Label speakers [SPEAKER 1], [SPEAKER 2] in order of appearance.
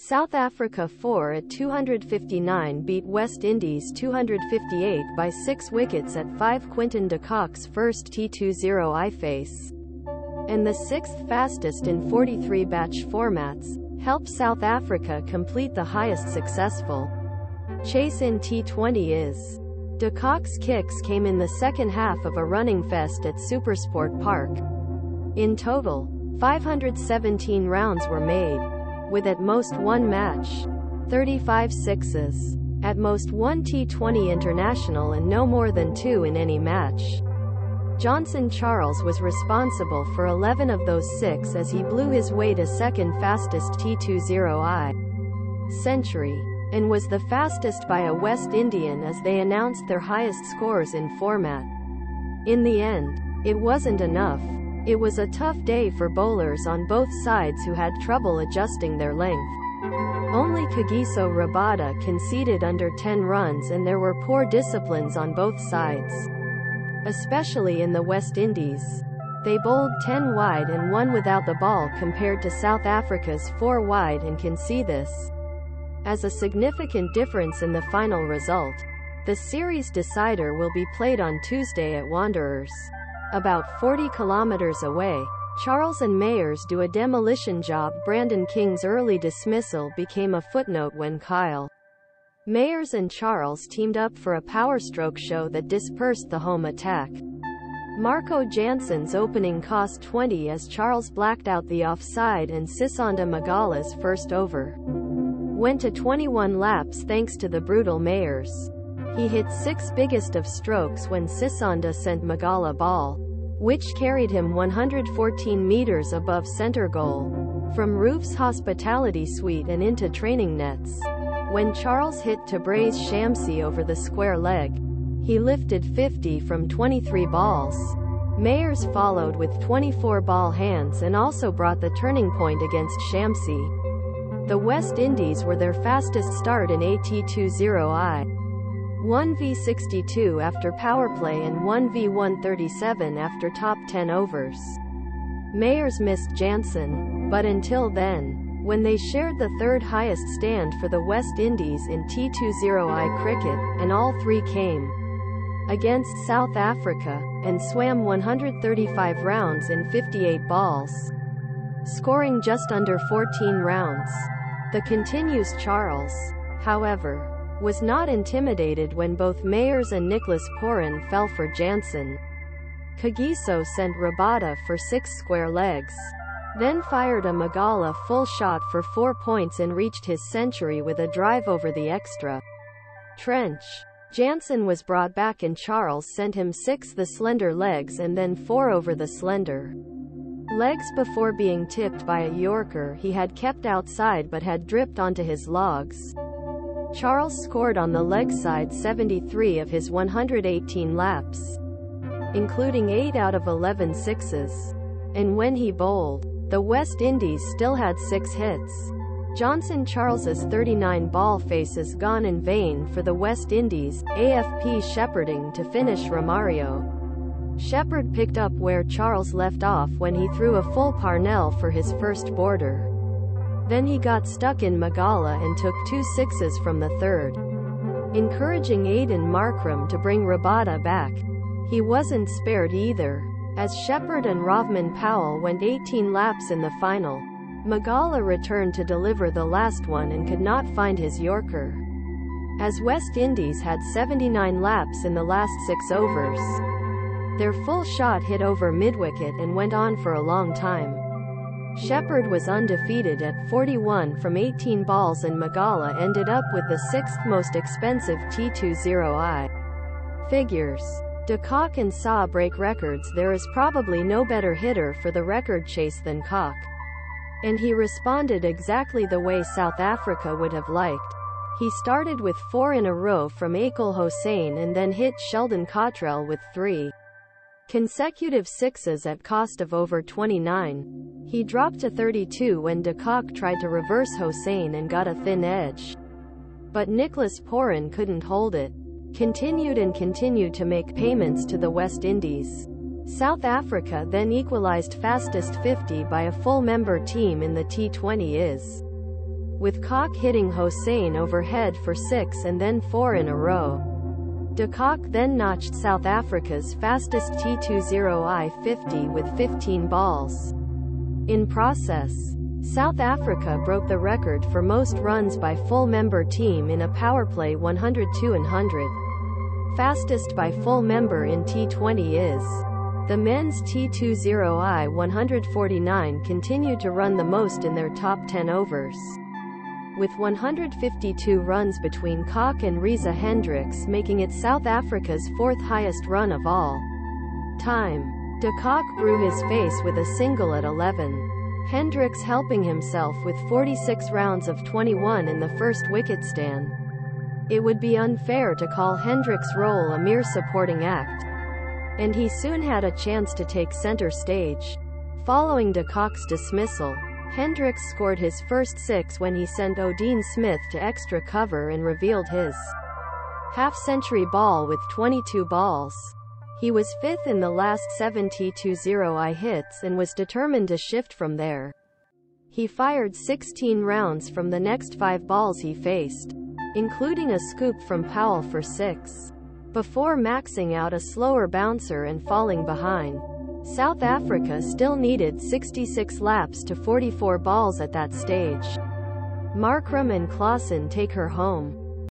[SPEAKER 1] South Africa 4 at 259 beat West Indies 258 by 6 wickets at 5. Quinton de Kock's first T20 face, and the 6th fastest in 43 batch formats, helped South Africa complete the highest successful chase in T20 is. De Kock's kicks came in the second half of a running fest at SuperSport Park. In total, 517 rounds were made, with at most one match, 35 sixes, at most one T20 international and no more than 2 in any match. Jansen Charles was responsible for 11 of those 6 as he blew his way to second fastest T20 century, and was the fastest by a West Indian as they announced their highest scores in format. In the end, it wasn't enough. It was a tough day for bowlers on both sides who had trouble adjusting their length. Only Kagiso Rabada conceded under 10 runs and there were poor disciplines on both sides, especially in the West Indies. They bowled 10 wide and 1 without the ball compared to South Africa's 4 wide and can see this as a significant difference in the final result. The series decider will be played on Tuesday at Wanderers, about 40 kilometers away. Charles and Mayers do a demolition job. Brandon King's early dismissal became a footnote when Kyle Mayers and Charles teamed up for a power stroke show that dispersed the home attack. Marco Jansen's opening cost 20 as Charles blacked out the offside and Sisanda Magala's first over went to 21 laps thanks to the brutal Mayers. He hit 6 biggest of strokes when Sisanda sent Magala ball, which carried him 114 meters above center goal, from Roof's hospitality suite and into training nets. When Charles hit Tabraiz Shamsi over the square leg, he lifted 50 from 23 balls. Mayers followed with 24 ball hands and also brought the turning point against Shamsi. The West Indies were their fastest start in AT20 1v62 after powerplay and 1v137 after top 10 overs. Mayers missed Jansen, but until then, when they shared the third highest stand for the West Indies in T20 cricket, and all 3 came against South Africa, and swam 135 rounds in 58 balls, scoring just under 14 rounds. The continues Charles, however, was not intimidated when both Mayers and Nicholas Pooran fell for Jansen. Kagiso sent Rabada for 6 square legs, then fired a Magala full shot for 4 points and reached his century with a drive over the extra trench. Jansen was brought back and Charles sent him 6 the slender legs and then 4 over the slender legs before being tipped by a Yorker he had kept outside but had dripped onto his logs. Charles scored on the leg side 73 of his 118 laps, including 8 out of 11 sixes. And when he bowled, the West Indies still had 6 hits. Jansen Charles's 39 ball faces gone in vain for the West Indies, AFP shepherding to finish. Romario Shepherd picked up where Charles left off when he threw a full Parnell for his first border. Then he got stuck in Magala and took 2 sixes from the third, encouraging Aiden Markram to bring Rabada back. He wasn't spared either, as Shepherd and Rovman Powell went 18 laps in the final. Magala returned to deliver the last one and could not find his Yorker, as West Indies had 79 laps in the last 6 overs. Their full shot hit over midwicket and went on for a long time. Shepherd was undefeated at 41 from 18 balls and Magala ended up with the 6th most expensive T20 figures. De Kock and SA break records. There is probably no better hitter for the record chase than Kock, and he responded exactly the way South Africa would have liked. He started with 4 in a row from Akeal Hosein and then hit Sheldon Cottrell with 3 consecutive sixes at cost of over 29. He dropped to 32 when De Kock tried to reverse Hosein and got a thin edge, but Nicholas Pooran couldn't hold it. Continued to make payments to the West Indies. South Africa then equalized fastest 50 by a full member team in the T20 is. with Kock hitting Hosein overhead for 6 and then 4 in a row. De Kock then notched South Africa's fastest T20 50 with 15 balls. In process, South Africa broke the record for most runs by full member team in a powerplay 102-100. Fastest by full member in T20 is. The men's T20 149 continued to run the most in their top 10 overs, with 152 runs between Kock and Reeza Hendricks, making it South Africa's 4th highest run of all time. De Kock grew his face with a single at 11. Hendricks helping himself with 46 rounds of 21 in the first wicket stand. It would be unfair to call Hendricks' role a mere supporting act, and he soon had a chance to take center stage. Following De Kock's dismissal, Hendricks scored his first 6 when he sent Odean Smith to extra cover and revealed his half-century ball with 22 balls. He was 5th in the last 7 T20 hits and was determined to shift from there. He fired 16 rounds from the next 5 balls he faced, including a scoop from Powell for 6, before maxing out a slower bouncer and falling behind. South Africa still needed 66 laps to 44 balls at that stage. Markram and Clausen take her home.